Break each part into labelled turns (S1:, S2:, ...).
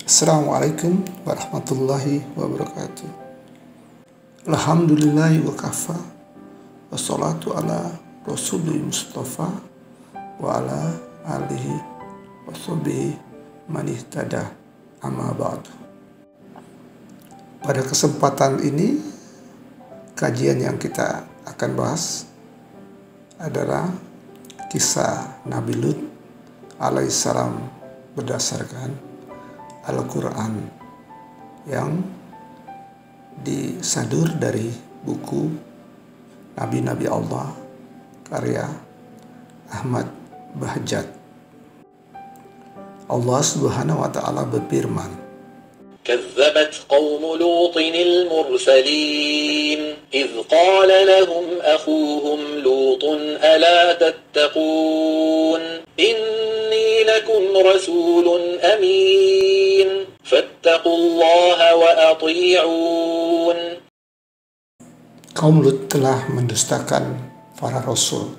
S1: Assalamualaikum warahmatullahi wabarakatuh. Alhamdulillahi wa kafa. Wassalatu ala rasulil mustafa wa ala alihi wa sahbihi man ihtada amma ba'du. Pada kesempatan ini, kajian yang kita akan bahas adalah kisah Nabi Lut alaihissalam berdasarkan Al-Quran yang disadur dari buku Nabi-Nabi Allah karya Ahmad Bahjat. Allah Subhanahu wa Ta'ala berfirman,
S2: كذبت قوم لوط المرسلين إذ قال لهم أخوهم لوط ألا تتقون إني لكم رسول أمين فاتقوا الله وأطيعون.
S1: Kaum Lut telah mendustakan para rasul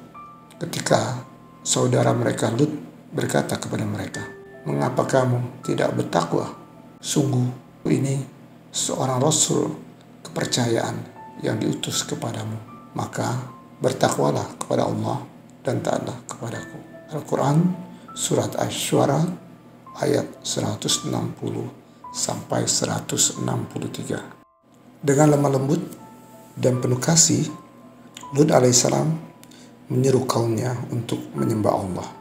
S1: ketika saudara mereka Lut berkata kepada mereka, "Mengapa kamu tidak bertakwa? Sungguh ini seorang rasul kepercayaan yang diutus kepadamu. Maka bertakwalah kepada Allah dan taatlah kepadaku." Al-Quran Surat Asy-Syu'ara ayat 160 sampai 163. Dengan lemah lembut dan penuh kasih, Lut alaihissalam menyeru kaumnya untuk menyembah Allah.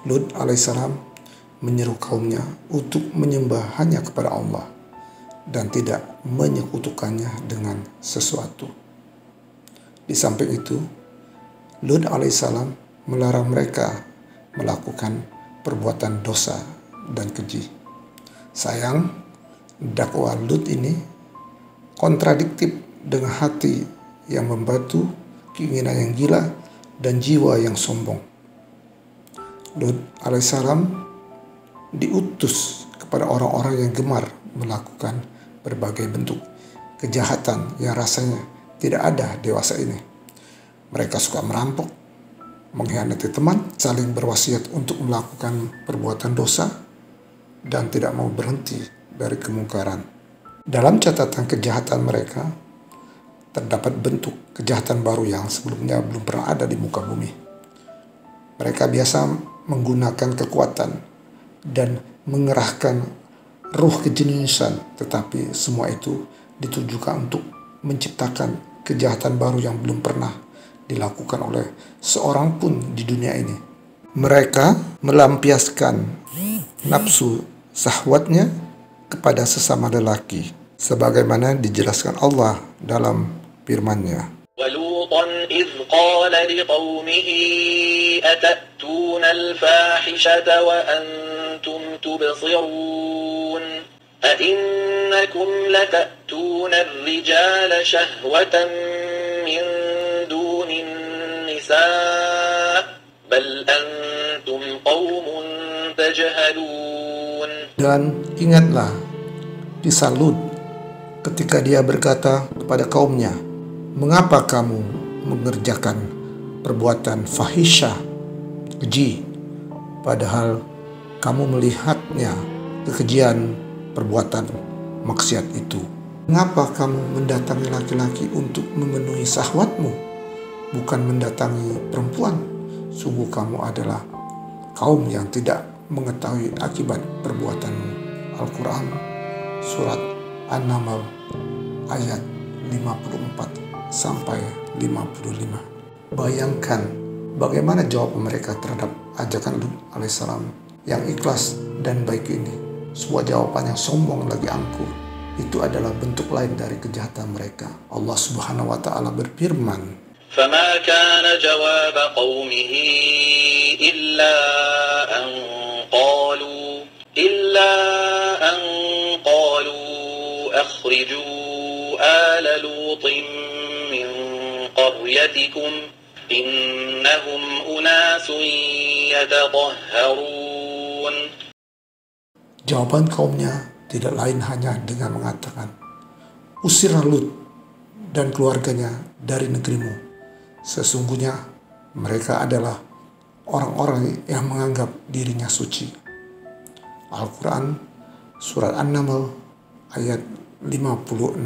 S1: Lut alaihissalam menyeru kaumnya untuk menyembah hanya kepada Allah dan tidak menyekutukannya dengan sesuatu. Di samping itu, Lut alaihissalam melarang mereka melakukan perbuatan dosa dan keji. Sayang, dakwah Lut ini kontradiktif dengan hati yang membatu, keinginan yang gila, dan jiwa yang sombong. Lut alaihissalam diutus kepada orang-orang yang gemar melakukan berbagai bentuk kejahatan yang rasanya tidak ada dewasa ini. Mereka suka merampok, mengkhianati teman, saling berwasiat untuk melakukan perbuatan dosa, dan tidak mau berhenti dari kemungkaran. Dalam catatan kejahatan mereka, terdapat bentuk kejahatan baru yang sebelumnya belum pernah ada di muka bumi. Mereka biasa menggunakan kekuatan dan mengerahkan ruh kejeniusan, tetapi semua itu ditujukan untuk menciptakan kejahatan baru yang belum pernah dilakukan oleh seorang pun di dunia ini. Mereka melampiaskan nafsu syahwatnya kepada sesama lelaki, sebagaimana dijelaskan Allah dalam firman-Nya.
S2: ولوطا إذ قال لقومه أتأتون الفاحشة وأنتم تبصرون أئنكم لتأتون الرجال شهوة من دون النساء بل أنتم قوم تجهلون.
S1: Dan ingatlah kisah Lut ketika dia berkata kepada kaumnya, "Mengapa kamu mengerjakan perbuatan fahisyah, keji, padahal kamu melihatnya kekejian perbuatan maksiat itu? Mengapa kamu mendatangi laki-laki untuk memenuhi syahwatmu, bukan mendatangi perempuan? Sungguh kamu adalah kaum yang tidak mengetahui akibat perbuatanmu." Al-Quran Surat An-Naml ayat 54 sampai 55. Bayangkan bagaimana jawab mereka terhadap ajakan Lut alaihissalam yang ikhlas dan baik ini. Sebuah jawaban yang sombong lagi angkuh. Itu adalah bentuk lain dari kejahatan mereka. Allah Subhanahu wa Ta'ala berfirman,
S2: فما كان جواب قومه إلا أن قالوا أخرجوا آل لوط من قريتكم إنهم أناس يتطهرون.
S1: Jawaban kaumnya tidak lain hanya dengan mengatakan, "Usirlah Lut dan keluarganya dari negerimu. Sesungguhnya mereka adalah orang-orang yang menganggap dirinya suci." Al-Quran Surat An-Naml ayat 56.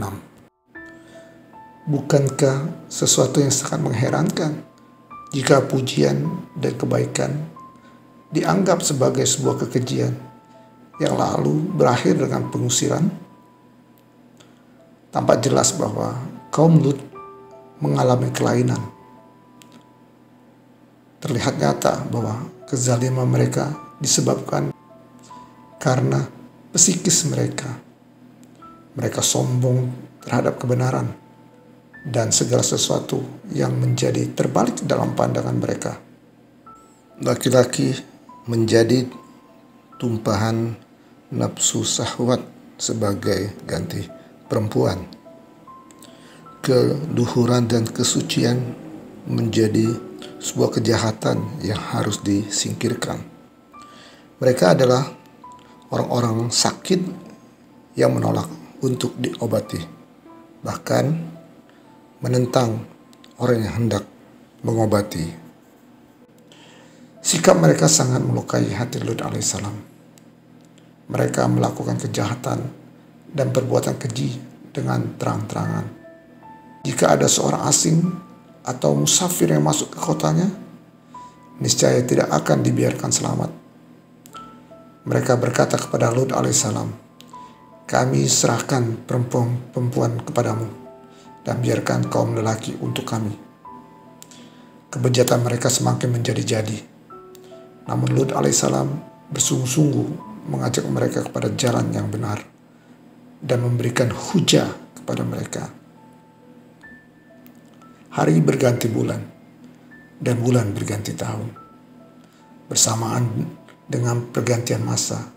S1: Bukankah sesuatu yang sangat mengherankan jika pujian dan kebaikan dianggap sebagai sebuah kekejian yang lalu berakhir dengan pengusiran? Tampak jelas bahwa kaum Lut mengalami kelainan. Terlihat nyata bahwa kezaliman mereka disebabkan karena psikis mereka. Mereka sombong terhadap kebenaran dan segala sesuatu yang menjadi terbalik dalam pandangan mereka. Laki-laki menjadi tumpahan nafsu syahwat sebagai ganti perempuan. Keluhuran dan kesucian menjadi sebuah kejahatan yang harus disingkirkan. Mereka adalah orang-orang sakit yang menolak untuk diobati, bahkan menentang orang yang hendak mengobati. Sikap mereka sangat melukai hati Lut alaihissalam. Mereka melakukan kejahatan dan perbuatan keji dengan terang-terangan. Jika ada seorang asing atau musafir yang masuk ke kotanya, niscaya tidak akan dibiarkan selamat. Mereka berkata kepada Lut alaihissalam, "Kami serahkan perempuan kepadamu dan biarkan kaum lelaki untuk kami." Kebejatan mereka semakin menjadi-jadi. Namun Lut alaihissalam bersungguh-sungguh mengajak mereka kepada jalan yang benar dan memberikan hujah kepada mereka. Hari berganti bulan dan bulan berganti tahun. Bersamaan dengan pergantian masa,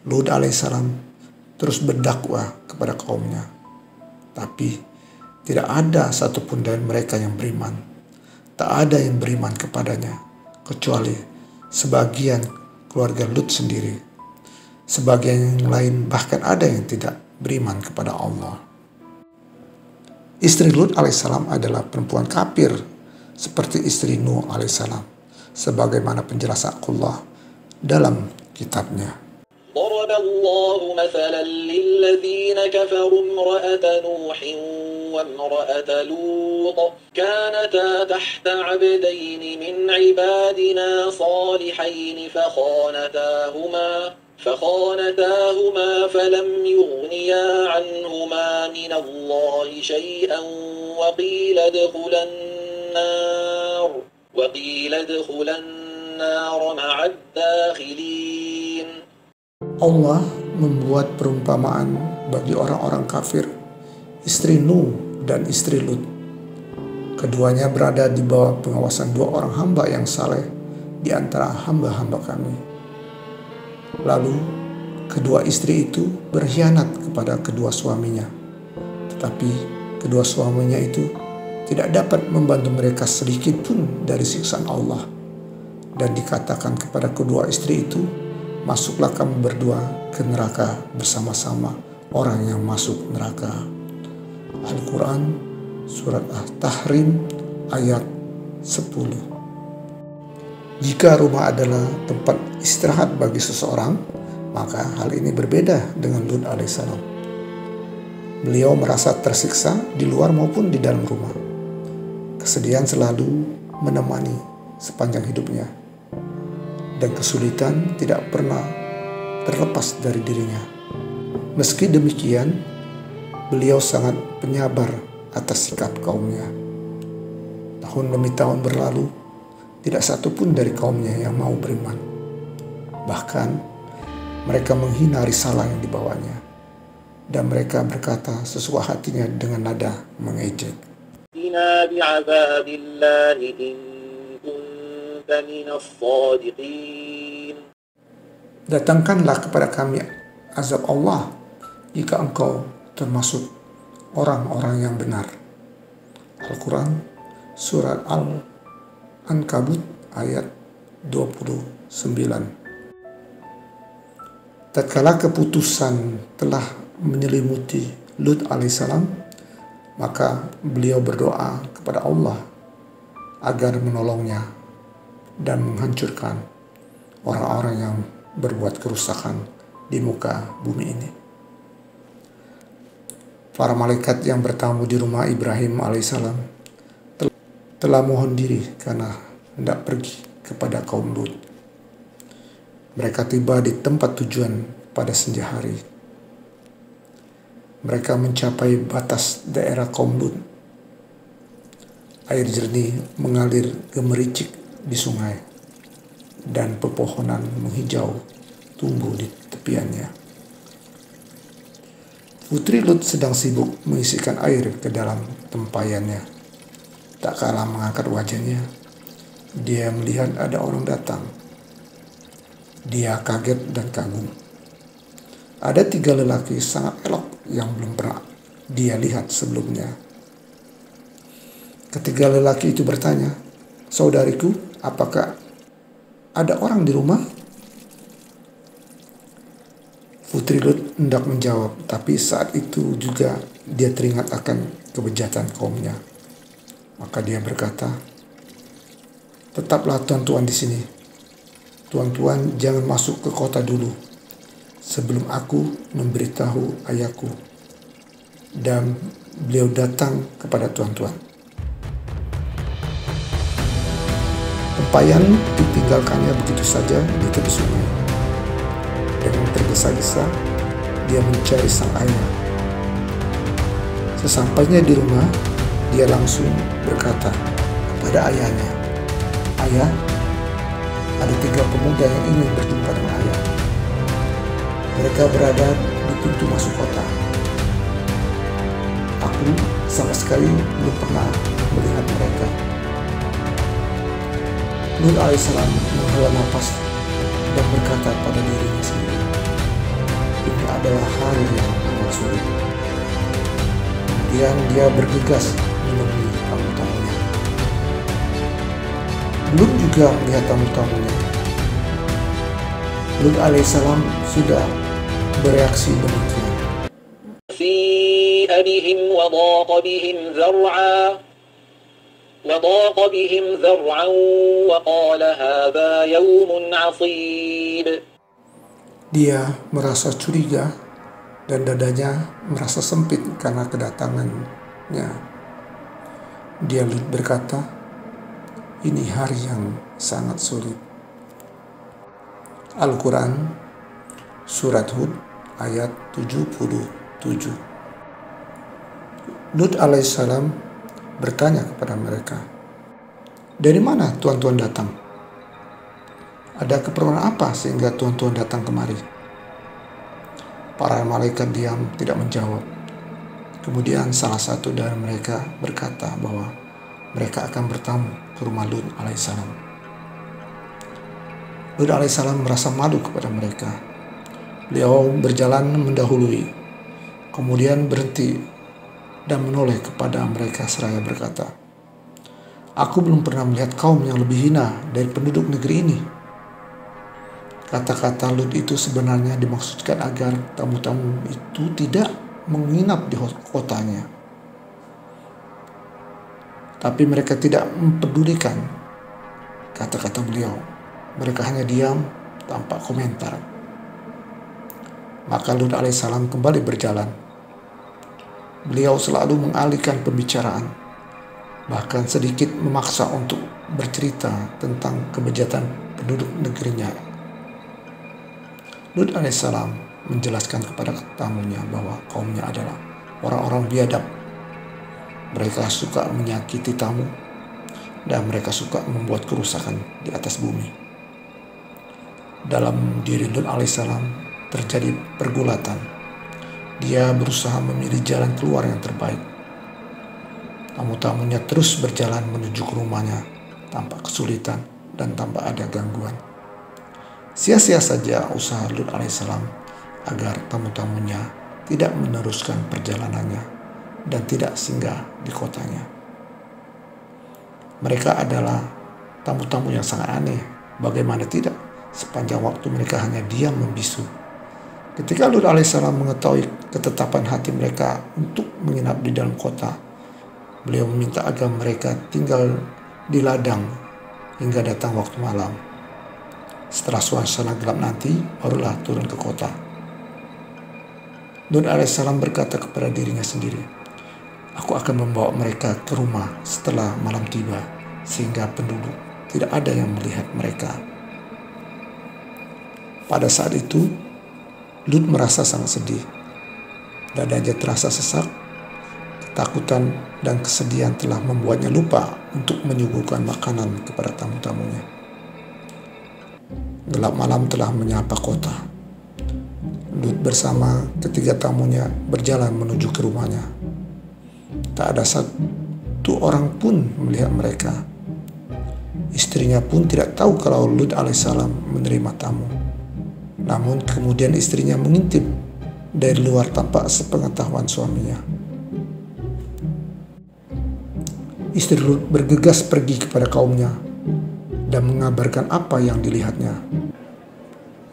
S1: Lut alaihissalam terus berdakwah kepada kaumnya. Tapi tidak ada satupun dari mereka yang beriman. Tak ada yang beriman kepadanya, kecuali sebagian keluarga Lut sendiri. Sebagian yang lain bahkan ada yang tidak beriman kepada Allah. Istri Lut alaihissalam adalah perempuan kafir seperti istri Nuh alaihissalam, sebagaimana penjelasan Allah dalam kitabnya.
S2: ضرب الله مثلا للذين كفروا امرأة نوح وامرأة لوط كانتا تحت عبدين من عبادنا صالحين فخانتاهما فلم يغنيا عنهما من الله شيئا وقيل ادخلا النار مع الداخلين.
S1: Allah membuat perumpamaan bagi orang-orang kafir, istri Nuh dan istri Lut. Keduanya berada di bawah pengawasan dua orang hamba yang saleh di antara hamba-hamba kami. Lalu, kedua istri itu berkhianat kepada kedua suaminya. Tetapi, kedua suaminya itu tidak dapat membantu mereka sedikit pun dari siksaan Allah. Dan dikatakan kepada kedua istri itu, "Masuklah kamu berdua ke neraka bersama-sama orang yang masuk neraka." Al-Quran Surat At-Tahrim ayat 10. Jika rumah adalah tempat istirahat bagi seseorang, maka hal ini berbeda dengan Lut alaihissalam. Beliau merasa tersiksa di luar maupun di dalam rumah. Kesedihan selalu menemani sepanjang hidupnya, dan kesulitan tidak pernah terlepas dari dirinya. Meski demikian, beliau sangat penyabar atas sikap kaumnya. Tahun demi tahun berlalu, tidak satupun dari kaumnya yang mau beriman. Bahkan, mereka menghina risalah yang dibawanya, dan mereka berkata sesuai hatinya dengan nada mengejek. Datangkanlah kepada kami azab Allah jika engkau termasuk orang-orang yang benar. Al-Quran Surat Al-Ankabut ayat 29. Tatkala keputusan telah menyelimuti Lut alaihissalam, maka beliau berdoa kepada Allah agar menolongnya dan menghancurkan orang-orang yang berbuat kerusakan di muka bumi ini. Para malaikat yang bertamu di rumah Ibrahim alaihissalam telah mohon diri karena hendak pergi kepada kaum Lut. Mereka tiba di tempat tujuan pada senja hari. Mereka mencapai batas daerah kaum Lut. Air jernih mengalir gemericik di sungai dan pepohonan menghijau tumbuh di tepiannya. Putri Lut sedang sibuk mengisikan air ke dalam tempayannya. Tak kalah mengangkat wajahnya, dia melihat ada orang datang. Dia kaget dan kagum. Ada 3 lelaki sangat elok yang belum pernah dia lihat sebelumnya. Ketiga lelaki itu bertanya, "Saudariku, apakah ada orang di rumah?" Putri Lut hendak menjawab, tapi saat itu juga dia teringat akan kebejatan kaumnya. Maka dia berkata, "Tetaplah tuan-tuan di sini. Tuan-tuan jangan masuk ke kota dulu sebelum aku memberitahu ayahku dan beliau datang kepada tuan-tuan." Tempayan ditinggalkannya begitu saja di tepi sungai. Dengan tergesa-gesa, dia mencari sang ayah. Sesampainya di rumah, dia langsung berkata kepada ayahnya, "Ayah, ada 3 pemuda yang ingin berjumpa dengan ayah. Mereka berada di pintu masuk kota. Aku sama sekali belum pernah melihat mereka." Lut alaihissalam menghela nafas dan berkata pada dirinya sendiri, "Ini adalah hari yang amat sulit." Kemudian dia bergegas menemui tamu-tamunya. Lut juga melihat tamu-tamunya. Lut alaihissalam sudah bereaksi demikian.
S2: سيء بهم وضاق بهم ذرعا وقال هذا يوم عصيب.
S1: Dia merasa curiga dan dadanya merasa sempit karena kedatangannya. Dia berkata, "Ini hari yang sangat sulit." Al-Quran Surat Hud ayat 77. Lut alaihissalam bertanya kepada mereka, "Dari mana tuan-tuan datang? Ada keperluan apa sehingga tuan-tuan datang kemari?" Para malaikat diam tidak menjawab. Kemudian salah satu dari mereka berkata bahwa mereka akan bertamu ke rumah Lut alaihissalam. Lut alaihissalam merasa malu kepada mereka. Beliau berjalan mendahului, kemudian berhenti dan menoleh kepada mereka seraya berkata, "Aku belum pernah melihat kaum yang lebih hina dari penduduk negeri ini." Kata-kata Lut itu sebenarnya dimaksudkan agar tamu-tamu itu tidak menginap di kotanya. Tapi mereka tidak mempedulikan kata-kata beliau. Mereka hanya diam tanpa komentar. Maka Lut alaihissalam kembali berjalan. Beliau selalu mengalihkan pembicaraan, bahkan sedikit memaksa untuk bercerita tentang kebejatan penduduk negerinya. Lut alaihissalam menjelaskan kepada tamunya bahwa kaumnya adalah orang-orang biadab. Mereka suka menyakiti tamu dan mereka suka membuat kerusakan di atas bumi. Dalam diri Lut alaihissalam terjadi pergulatan. Dia berusaha memilih jalan keluar yang terbaik. Tamu-tamunya terus berjalan menuju ke rumahnya tanpa kesulitan dan tanpa ada gangguan. Sia-sia saja usaha Lut alaihissalam agar tamu-tamunya tidak meneruskan perjalanannya dan tidak singgah di kotanya. Mereka adalah tamu-tamu yang sangat aneh. Bagaimana tidak, sepanjang waktu mereka hanya diam membisu. Ketika Lut alaihissalam mengetahui ketetapan hati mereka untuk menginap di dalam kota, beliau meminta agar mereka tinggal di ladang hingga datang waktu malam. Setelah suasana gelap nanti, barulah turun ke kota. Lut alaihissalam berkata kepada dirinya sendiri, aku akan membawa mereka ke rumah setelah malam tiba, sehingga penduduk tidak ada yang melihat mereka. Pada saat itu, Lut merasa sangat sedih. Dadanya terasa sesak. Ketakutan dan kesedihan telah membuatnya lupa untuk menyuguhkan makanan kepada tamu-tamunya. Gelap malam telah menyapa kota. Lut bersama ketiga tamunya berjalan menuju ke rumahnya. Tak ada satu orang pun melihat mereka. Istrinya pun tidak tahu kalau Lut alaihissalam menerima tamu. Namun kemudian istrinya mengintip dari luar tanpa sepengetahuan suaminya. Istri Lut bergegas pergi kepada kaumnya dan mengabarkan apa yang dilihatnya.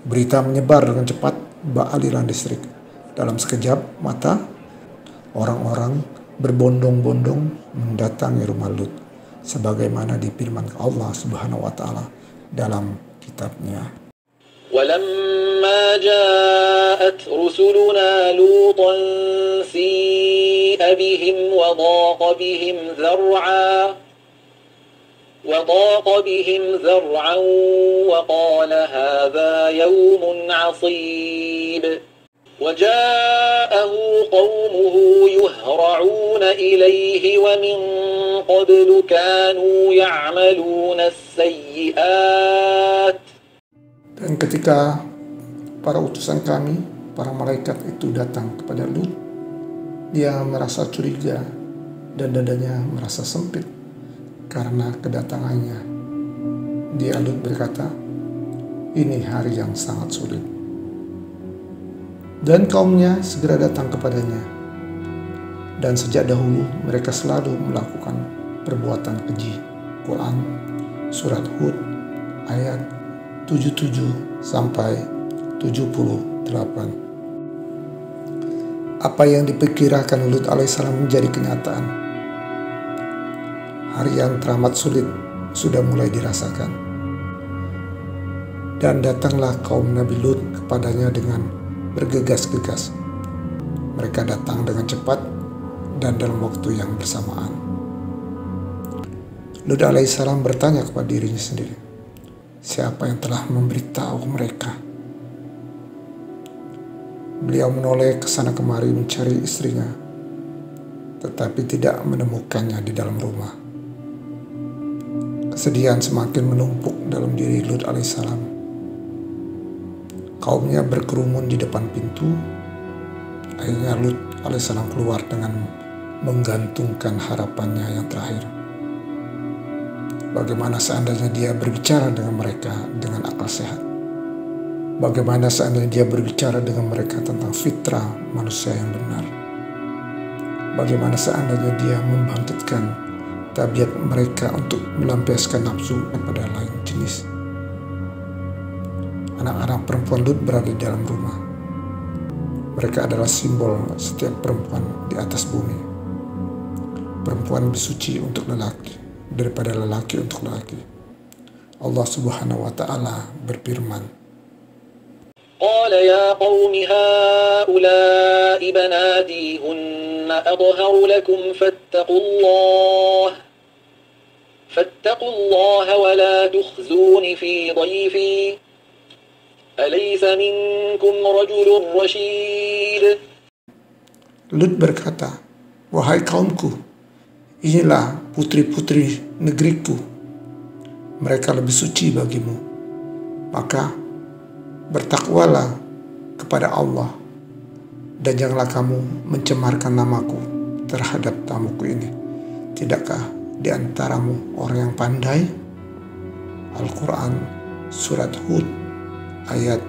S1: Berita menyebar dengan cepat bak aliran listrik. Dalam sekejap mata, orang-orang berbondong-bondong mendatangi rumah Lut, sebagaimana difirmankan Allah Subhanahu wa taala dalam kitabnya.
S2: ولما جاءت رسلنا لوطا سيء بهم وضاق بهم ذرعا وقال هذا يوم عصيب وجاءه قومه يهرعون إليه ومن قبل كانوا يعملون السيئات.
S1: Dan ketika para utusan kami, para malaikat itu datang kepada Lut, dia merasa curiga dan dadanya merasa sempit karena kedatangannya. Dia Lut berkata, ini hari yang sangat sulit. Dan kaumnya segera datang kepadanya. Dan sejak dahulu mereka selalu melakukan perbuatan keji. Quran Surat Hud ayat 77 sampai 78. Apa yang diperkirakan Lut alaihissalam menjadi kenyataan. Hari yang teramat sulit sudah mulai dirasakan. Dan datanglah kaum Nabi Lut kepadanya dengan bergegas-gegas. Mereka datang dengan cepat dan dalam waktu yang bersamaan. Lut alaihissalam bertanya kepada dirinya sendiri, siapa yang telah memberitahu mereka? Beliau menoleh ke sana kemari mencari istrinya, tetapi tidak menemukannya di dalam rumah. Kesedihan semakin menumpuk dalam diri Lut alaihissalam. Kaumnya berkerumun di depan pintu. Akhirnya Lut alaihissalam keluar dengan menggantungkan harapannya yang terakhir. Bagaimana seandainya dia berbicara dengan mereka dengan akal sehat? Bagaimana seandainya dia berbicara dengan mereka tentang fitrah manusia yang benar? Bagaimana seandainya dia membangkitkan tabiat mereka untuk melampiaskan nafsu kepada lain jenis? Anak-anak perempuan Lut berada di dalam rumah. Mereka adalah simbol setiap perempuan di atas bumi. Perempuan lebih suci untuk lelaki daripada lelaki untuk lelaki. Allah Subhanahu wa taala berfirman,
S2: قال يا قوم هؤلاء بناتي هن أطهر لكم فاتقوا الله ولا تخزون في ضيفي أليس منكم رجل رشيد.
S1: Lut berkata, wahai kaumku, inilah putri-putri negeriku. Mereka lebih suci bagimu. Maka bertakwalah kepada Allah dan janganlah kamu mencemarkan namaku terhadap tamuku ini. Tidakkah di antaramu orang yang pandai? Al-Quran Surat Hud ayat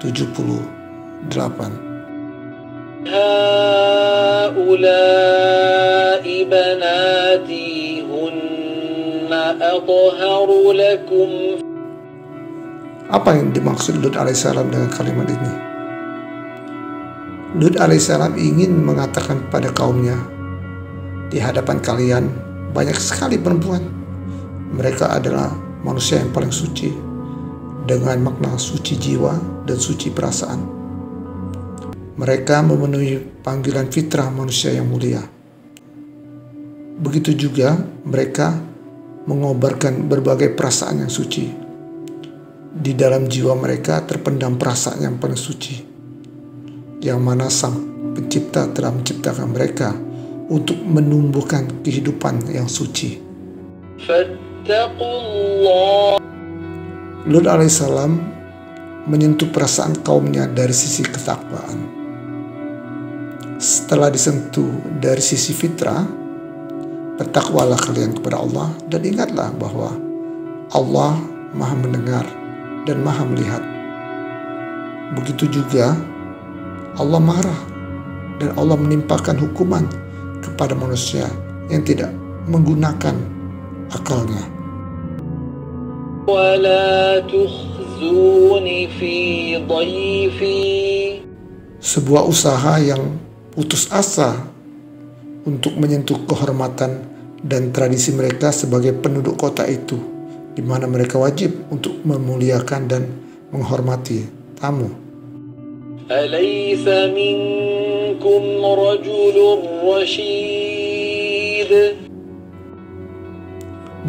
S1: 78.
S2: Haula'i banati hunna atharu lakum.
S1: Apa yang dimaksud Lut alaihissalam dengan kalimat ini? Lut alaihissalam ingin mengatakan pada kaumnya, di hadapan kalian banyak sekali perempuan. Mereka adalah manusia yang paling suci dengan makna suci jiwa dan suci perasaan. Mereka memenuhi panggilan fitrah manusia yang mulia. Begitu juga mereka mengobarkan berbagai perasaan yang suci. Di dalam jiwa mereka terpendam perasaan yang paling suci, yang mana Sang Pencipta telah menciptakan mereka untuk menumbuhkan kehidupan yang suci. Lut alaihissalam menyentuh perasaan kaumnya dari sisi ketakwaan. Setelah disentuh dari sisi fitrah, bertakwalah kalian kepada Allah dan ingatlah bahwa Allah Maha mendengar dan Maha melihat. Begitu juga Allah marah dan Allah menimpakan hukuman kepada manusia yang tidak menggunakan akalnya. Sebuah usaha yang putus asa untuk menyentuh kehormatan dan tradisi mereka sebagai penduduk kota itu, di mana mereka wajib untuk memuliakan dan menghormati tamu.
S2: Alaysa minkum rajulun rasyid?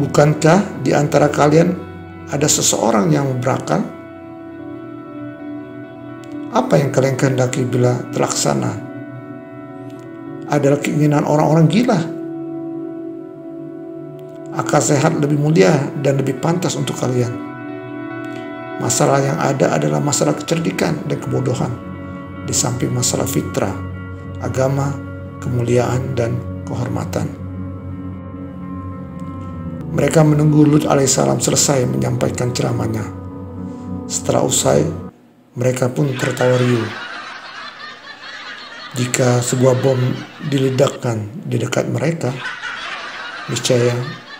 S1: Bukankah di antara kalian ada seseorang yang berakal? Apa yang kalian kehendaki bila terlaksana adalah keinginan orang-orang gila? Akal sehat lebih mulia dan lebih pantas untuk kalian. Masalah yang ada adalah masalah kecerdikan dan kebodohan, di samping masalah fitrah, agama, kemuliaan, dan kehormatan. Mereka menunggu Lut alaihissalam selesai menyampaikan ceramahnya. Setelah usai, mereka pun tertawa riuh. Jika sebuah bom diledakkan di dekat mereka, niscaya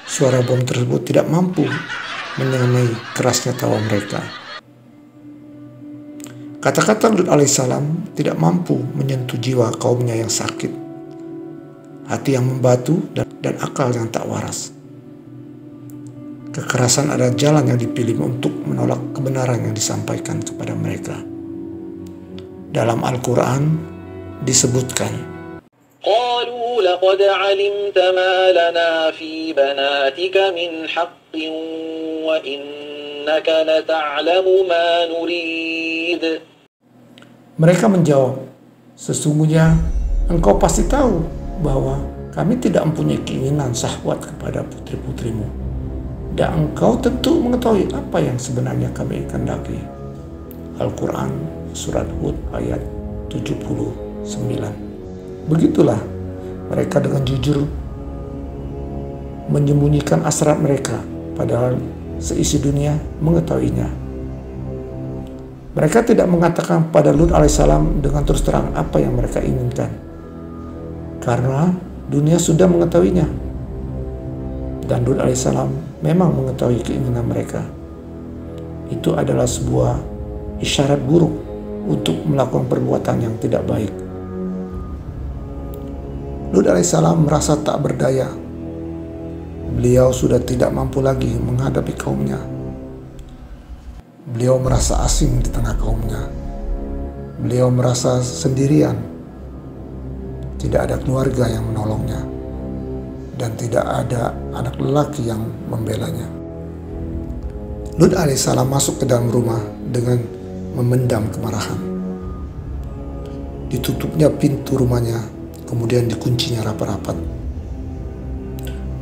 S1: suara bom tersebut tidak mampu menyamai kerasnya tawa mereka. Kata-kata Lut alaihissalam tidak mampu menyentuh jiwa kaumnya yang sakit, hati yang membatu, dan akal yang tak waras. Kekerasan adalah jalan yang dipilih untuk menolak kebenaran yang disampaikan kepada mereka. Dalam Al-Quran disebutkan,
S2: Qalu laqad 'alimta ma lana fi banatika min haqqin wa innaka lata'lamu ma nurid.
S1: Mereka menjawab, sesungguhnya engkau pasti tahu bahwa kami tidak mempunyai keinginan syahwat kepada putri-putrimu. Dan engkau tentu mengetahui apa yang sebenarnya kami kehendaki. Al-Quran Surat Hud ayat 79. Begitulah mereka dengan jujur menyembunyikan asrat mereka, padahal seisi dunia mengetahuinya. Mereka tidak mengatakan pada Lut alaihissalam dengan terus terang apa yang mereka inginkan, karena dunia sudah mengetahuinya. Dan Lut alaihissalam memang mengetahui keinginan mereka. Itu adalah sebuah isyarat buruk untuk melakukan perbuatan yang tidak baik. Lut alaihissalam merasa tak berdaya. Beliau sudah tidak mampu lagi menghadapi kaumnya. Beliau merasa asing di tengah kaumnya. Beliau merasa sendirian. Tidak ada keluarga yang menolongnya. Dan tidak ada anak lelaki yang membelanya. Lut alaihissalam masuk ke dalam rumah dengan memendam kemarahan. Ditutupnya pintu rumahnya, kemudian dikuncinya rapat-rapat.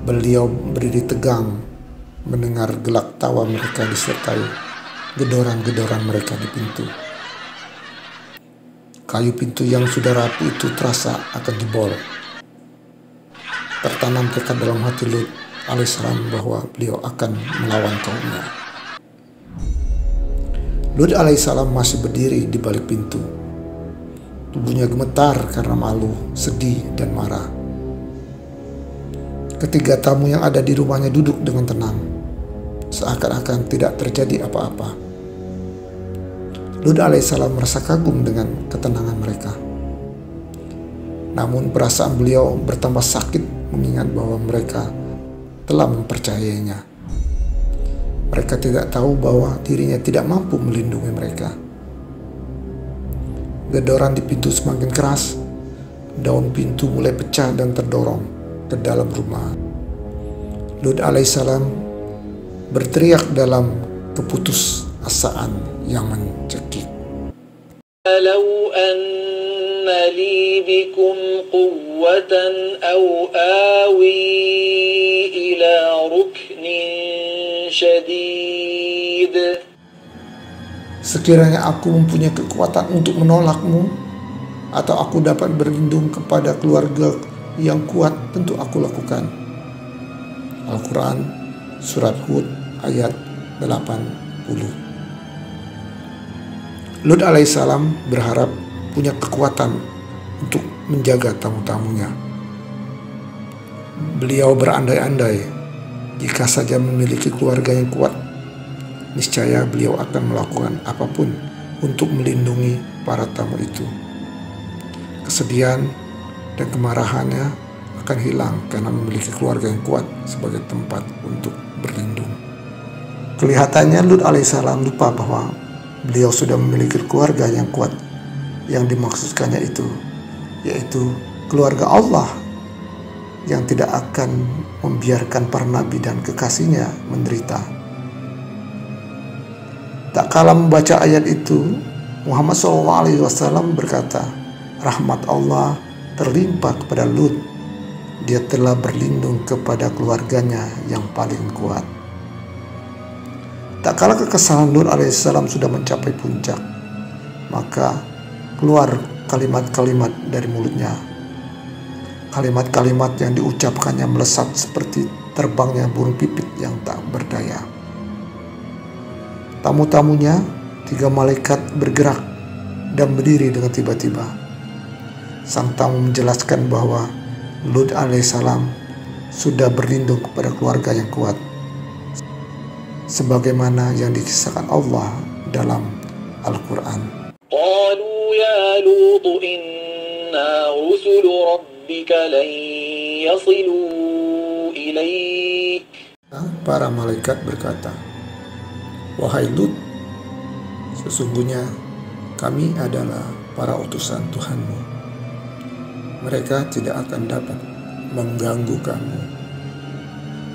S1: Beliau berdiri tegang mendengar gelak tawa mereka disertai gedoran-gedoran mereka di pintu. Kayu pintu yang sudah rapuh itu terasa akan jebol. Tertanam tekad dalam hati Lut alaihissalam bahwa beliau akan melawan kaumnya. Lut alaihissalam masih berdiri di balik pintu. Tubuhnya gemetar karena malu, sedih, dan marah. Ketiga tamu yang ada di rumahnya duduk dengan tenang, seakan-akan tidak terjadi apa-apa. Lut alaihissalam merasa kagum dengan ketenangan mereka. Namun perasaan beliau bertambah sakit mengingat bahwa mereka telah mempercayainya. Mereka tidak tahu bahwa dirinya tidak mampu melindungi mereka. Gedoran di pintu semakin keras. Daun pintu mulai pecah dan terdorong ke dalam rumah. Lut alaihissalam berteriak dalam keputusasaan yang mencekik.
S2: "Lau anna li bikum quwwatan aw awi ila ruknin syadid."
S1: Sekiranya aku mempunyai kekuatan untuk menolakmu, atau aku dapat berlindung kepada keluarga yang kuat, tentu aku lakukan. Al-Quran Surat Hud ayat 80. Lut alaihissalam berharap punya kekuatan untuk menjaga tamu-tamunya. Beliau berandai-andai, jika saja memiliki keluarga yang kuat, niscaya beliau akan melakukan apapun untuk melindungi para tamu itu. Kesedihan dan kemarahannya akan hilang karena memiliki keluarga yang kuat sebagai tempat untuk berlindung. Kelihatannya Lut alaihissalam lupa bahwa beliau sudah memiliki keluarga yang kuat. Yang dimaksudkannya itu yaitu keluarga Allah yang tidak akan membiarkan para nabi dan kekasihnya menderita. Tak kala membaca ayat itu, Muhammad SAW berkata, rahmat Allah terlimpah kepada Lut. Dia telah berlindung kepada keluarganya yang paling kuat. Tak kala kekesalan Lut alaihissalam sudah mencapai puncak, maka keluar kalimat-kalimat dari mulutnya. Kalimat-kalimat yang diucapkannya melesat seperti terbangnya burung pipit yang tak berdaya. Tamu-tamunya, 3 malaikat bergerak dan berdiri dengan tiba-tiba. Sang tamu menjelaskan bahwa Lut alaihissalam sudah berlindung kepada keluarga yang kuat, sebagaimana yang dikisahkan Allah dalam Al-Quran.
S2: Qalu ya Lut inna rusul rabbika lan yasilu ilaik.
S1: Para malaikat berkata, wahai Lut, sesungguhnya kami adalah para utusan Tuhanmu. Mereka tidak akan dapat mengganggu kamu.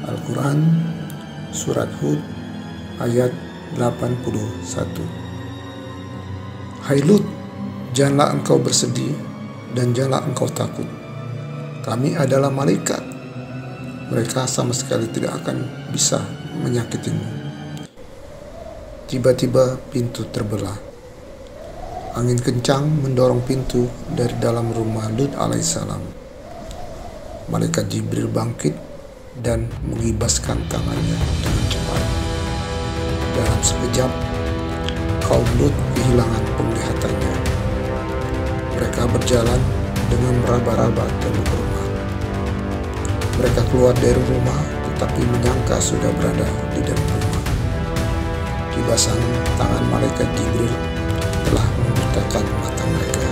S1: Al-Quran Surat Hud ayat 81. Hai Lut, janganlah engkau bersedih dan janganlah engkau takut. Kami adalah malaikat. Mereka sama sekali tidak akan bisa menyakitimu. Tiba-tiba pintu terbelah. Angin kencang mendorong pintu dari dalam rumah Lut alaihissalam. Malaikat Jibril bangkit dan mengibaskan tangannya dengan cepat. Dalam sekejap, kaum Lut kehilangan penglihatannya. Mereka berjalan dengan meraba-raba tembok rumah. Mereka keluar dari rumah tetapi menyangka sudah berada di dalam rumah. Kibasan tangan malaikat Jibril telah membutakan mata mereka,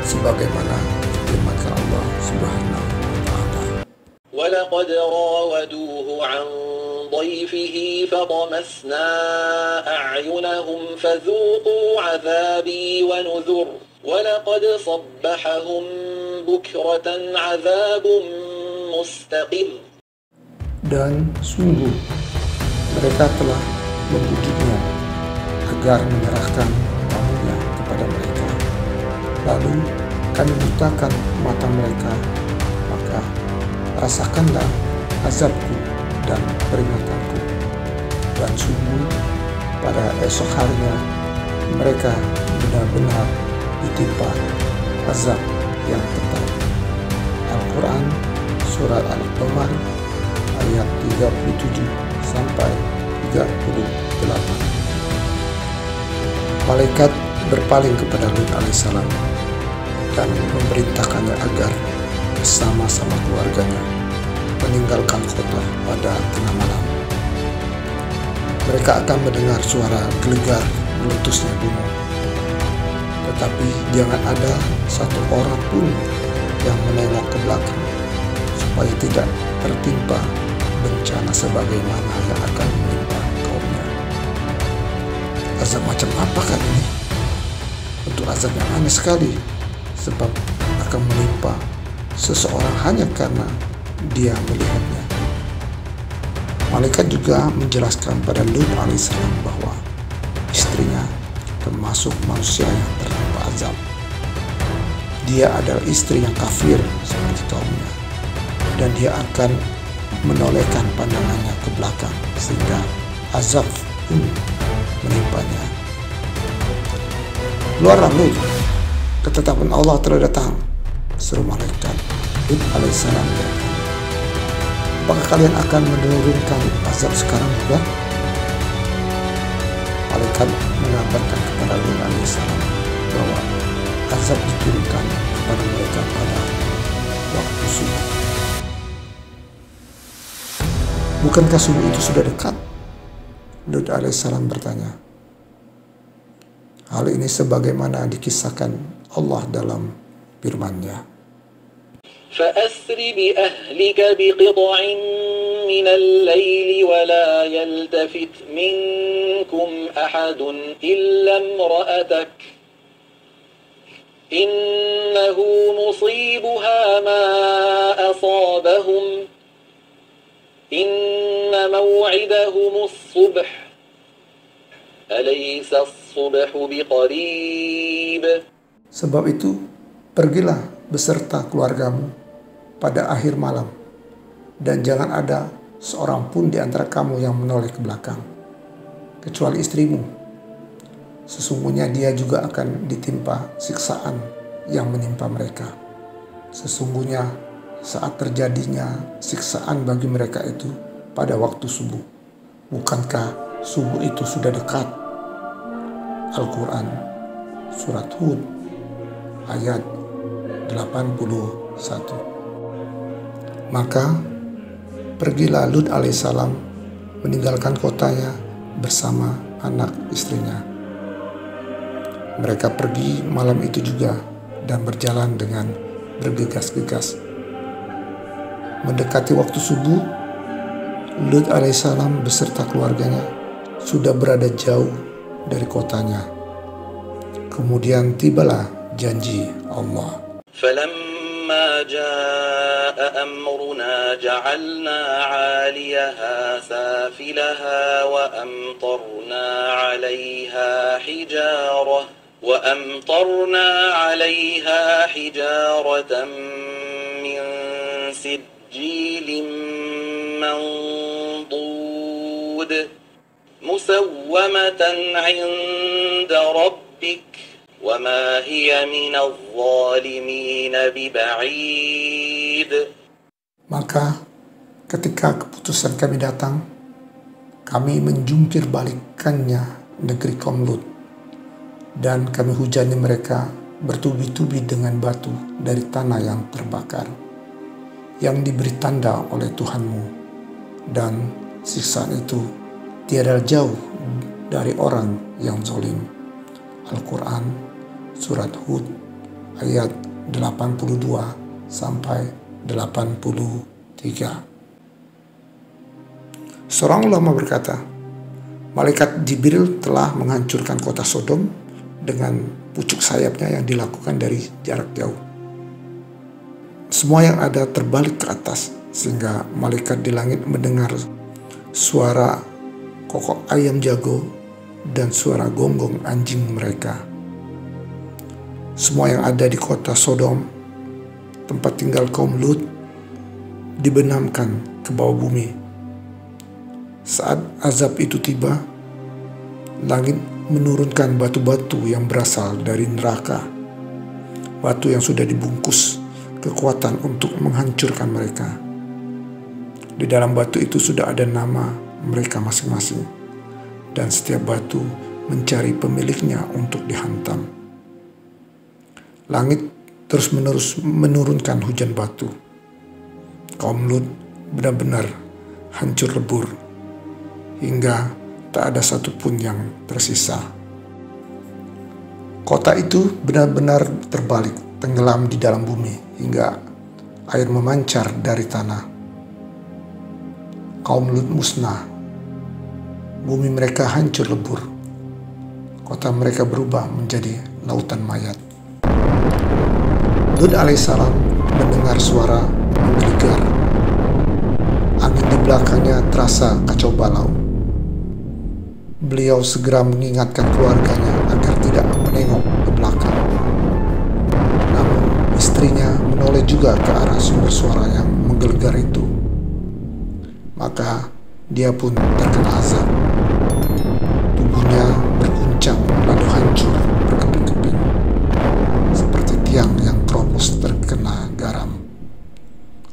S1: sebagaimana firman Allah Subhanahu wa Ta'ala.
S2: وَلَقَدْ رَاوَدُوهُ عَنْ ضَيْفِهِ فَطَمَسْنَا أَعْيُنَهُمْ فَذُوقُوا عَذَابِي وَنُذُرِ وَلَقَدْ صَبَّحَهُمْ بُكْرَةً عَذَابٌ مُسْتَقِرٌ.
S1: Dan sungguh mereka telah membudiknya agar menyerahkan tamunya kepada mereka. Lalu kami butakan mata mereka, maka rasakanlah azabku dan peringatanku. Dan sungguh pada esok harinya mereka benar-benar ditimpa azab yang tetap. Al-Quran Surat Al-Qamar ayat 37 sampai 38. Malaikat berpaling kepada Lut alaihissalam dan memerintahkannya agar bersama-sama keluarganya meninggalkan kota pada tengah malam. Mereka akan mendengar suara gelegar meletusnya gunung. Tetapi jangan ada satu orang pun yang menengok ke belakang, supaya tidak tertimpa bencana sebagaimana yang akan menimpa kaum azab macam apa kan ini? Bentuk azab yang aneh sekali, sebab akan menimpa seseorang hanya karena dia melihatnya. Malaikat juga menjelaskan pada Lut alaihissalam bahwa istrinya termasuk manusia yang tertimpa azab. Dia adalah istri yang kafir seperti kaumnya, dan dia akan menolehkan pandangannya ke belakang sehingga azab pun menimpanya. Keluarlah Lut, ketetapan Allah telah datang, seru malaikat. Lut alaihissalam berkata, apakah kalian akan menurunkan azab sekarang juga? Malaikat mengabarkan kepada Lut alaihissalam bahwa azab diturunkan kepada mereka pada waktu subuh. Bukankah subuh itu sudah dekat? Lut alaihissalam bertanya. Hal ini sebagaimana dikisahkan Allah dalam firman-Nya.
S2: فأسر بأهلك بقطع من الليل ولا يلتفت منكم أحد إلا امرأتك إنه مصيبها ما أصابهم إن موعدهم الصبح أليس الصبح بقريب.
S1: Sebab itu, pergilah beserta keluargamu pada akhir malam, dan jangan ada seorang pun di antara kamu yang menoleh ke belakang, kecuali istrimu. Sesungguhnya dia juga akan ditimpa siksaan yang menimpa mereka. Sesungguhnya saat terjadinya siksaan bagi mereka itu pada waktu subuh. Bukankah subuh itu sudah dekat? Al-Quran Surat Hud ayat 81. Maka pergilah Lut alaihissalam meninggalkan kotanya bersama anak istrinya. Mereka pergi malam itu juga dan berjalan dengan bergegas-gegas. Mendekati waktu subuh, Lut alaihissalam beserta keluarganya sudah berada jauh dari kotanya. Kemudian tibalah janji Allah.
S2: فلما جاء أمرنا جعلنا عاليها سافلها وأمطرنا عليها حجارة من سجيل منضود مسومة عند ربك وما هي من الظالمين ببعيد.
S1: Maka ketika keputusan kami datang, kami menjungkir balikannya negeri kaum Lut, dan kami hujani mereka bertubi-tubi dengan batu dari tanah yang terbakar, yang diberi tanda oleh Tuhanmu, dan siksaan itu tiada jauh dari orang yang zalim. Al-Quran Surat Hud ayat 82 sampai 83. Seorang ulama berkata, malaikat Jibril telah menghancurkan kota Sodom dengan pucuk sayapnya yang dilakukan dari jarak jauh. Semua yang ada terbalik ke atas, sehingga malaikat di langit mendengar suara kokok ayam jago dan suara gonggong anjing mereka. Semua yang ada di kota Sodom, tempat tinggal kaum Lut, dibenamkan ke bawah bumi. Saat azab itu tiba, langit menurunkan batu-batu yang berasal dari neraka. Batu yang sudah dibungkus kekuatan untuk menghancurkan mereka. Di dalam batu itu sudah ada nama mereka masing-masing, dan setiap batu mencari pemiliknya untuk dihantam. Langit terus-menerus menurunkan hujan batu. Kaum Lut benar-benar hancur lebur, hingga tak ada satupun yang tersisa. Kota itu benar-benar terbalik, tenggelam di dalam bumi, hingga air memancar dari tanah. Kaum Lut musnah. Bumi mereka hancur lebur. kota mereka berubah menjadi lautan mayat. Lut alaihissalam mendengar suara menggelegar. Angin di belakangnya terasa kacau balau. Beliau segera mengingatkan keluarganya agar tidak menengok ke belakang. Namun istrinya menoleh juga ke arah sumber suara yang menggelegar itu. Maka dia pun terkena azab. Tubuhnya berguncang lalu hancur berkeping-keping, seperti tiang yang keropos terkena garam.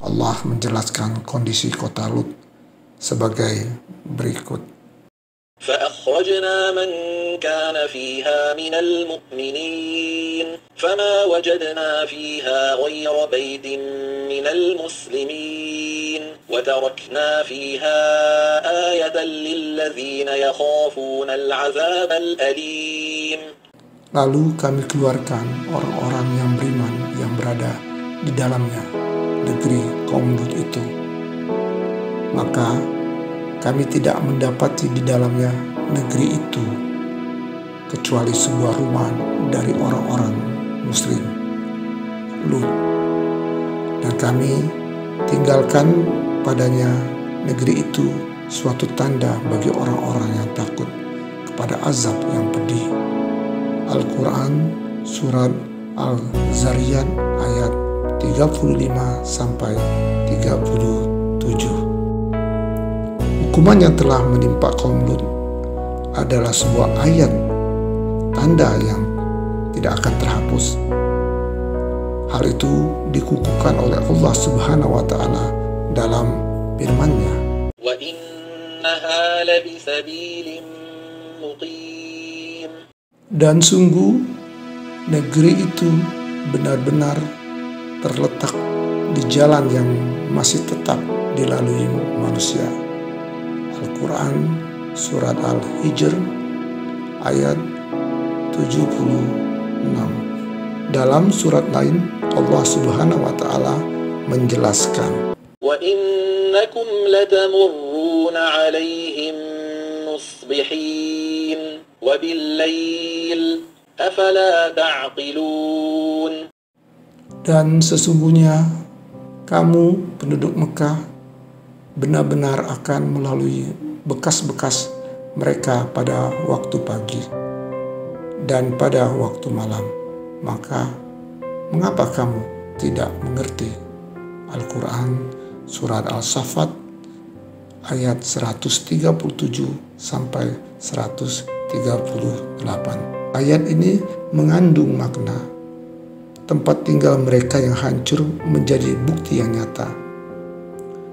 S1: Allah menjelaskan kondisi kota Lut sebagai berikut.
S2: فأخرجنا من كان فيها من المؤمنين فما وجدنا فيها غير بيت من المسلمين وتركنا فيها آية للذين يخافون العذاب الأليم.
S1: Lalu kami keluarkan orang-orang yang beriman yang berada di dalamnya, negeri kaum Lut itu. Maka kami tidak mendapati di dalamnya negeri itu kecuali sebuah rumah dari orang-orang muslim Lut, dan kami tinggalkan padanya negeri itu suatu tanda bagi orang-orang yang takut kepada azab yang pedih. Al-Quran Surat Al-Zariyat ayat 35 sampai 37. Hukuman yang telah menimpa kaum Lut adalah sebuah ayat tanda yang tidak akan terhapus. Hal itu dikukuhkan oleh Allah Subhanahu wa taala dalam firman-Nya.
S2: Wa innaha labisabilin muqim.
S1: Dan sungguh negeri itu benar-benar terletak di jalan yang masih tetap dilalui manusia. Al-Quran Surat Al-Hijr ayat 76. Dalam surat lain Allah Subhanahu wa taala menjelaskan,
S2: Wa innakum latamurruna 'alaihim musbihin wa bil-lail afala ta'qilun.
S1: dan sesungguhnya kamu penduduk Mekah benar-benar akan melalui bekas-bekas mereka pada waktu pagi dan pada waktu malam. Maka mengapa kamu tidak mengerti? Al-Quran Surat Al-Saffat ayat 137 sampai 138. Ayat ini mengandung makna tempat tinggal mereka yang hancur menjadi bukti yang nyata.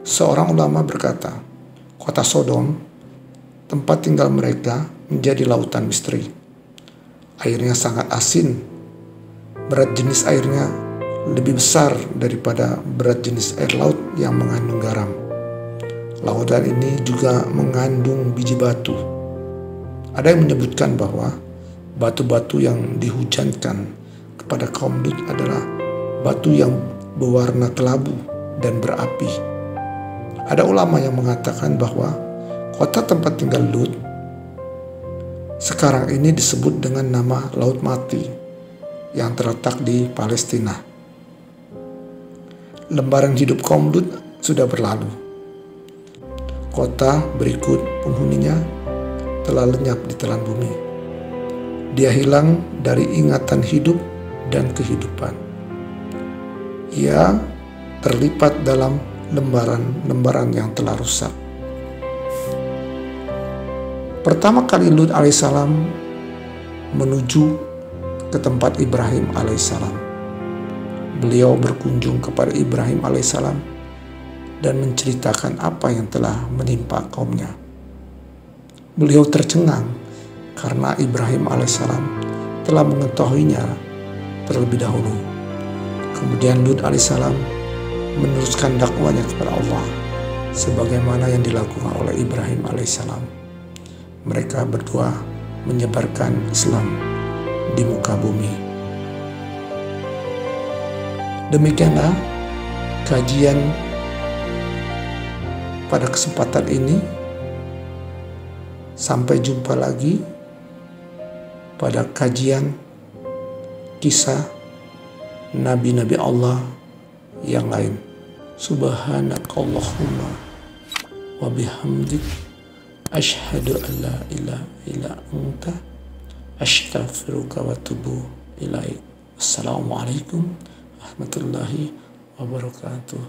S1: Seorang ulama berkata, kota Sodom, tempat tinggal mereka menjadi lautan misteri. Airnya sangat asin. Berat jenis airnya lebih besar daripada berat jenis air laut yang mengandung garam. Lautan ini juga mengandung biji batu. Ada yang menyebutkan bahwa batu-batu yang dihujankan kepada kaum Lut adalah batu yang berwarna kelabu dan berapi. Ada ulama yang mengatakan bahwa kota tempat tinggal Lut sekarang ini disebut dengan nama Laut Mati yang terletak di Palestina. Lembaran hidup kaum Lut sudah berlalu. Kota berikut penghuninya telah lenyap di telan bumi. Dia hilang dari ingatan hidup dan kehidupan. Ia terlipat dalam lembaran-lembaran yang telah rusak. Pertama kali Lut alaihissalam menuju ke tempat Ibrahim alaihissalam. Beliau berkunjung kepada Ibrahim alaihissalam dan menceritakan apa yang telah menimpa kaumnya. Beliau tercengang karena Ibrahim alaihissalam telah mengetahuinya terlebih dahulu. Kemudian Lut alaihissalam meneruskan dakwanya kepada Allah sebagaimana yang dilakukan oleh Ibrahim alaihissalam. Mereka berdua menyebarkan Islam di muka bumi. Demikianlah kajian pada kesempatan ini. Sampai jumpa lagi. pada kajian kisah nabi-nabi Allah yang lain. Subhanakallahumma wa bihamdik asyhadu an la ilaha illa anta astaghfiruka wa atubu ilaik. Assalamualaikum warahmatullahi wabarakatuh.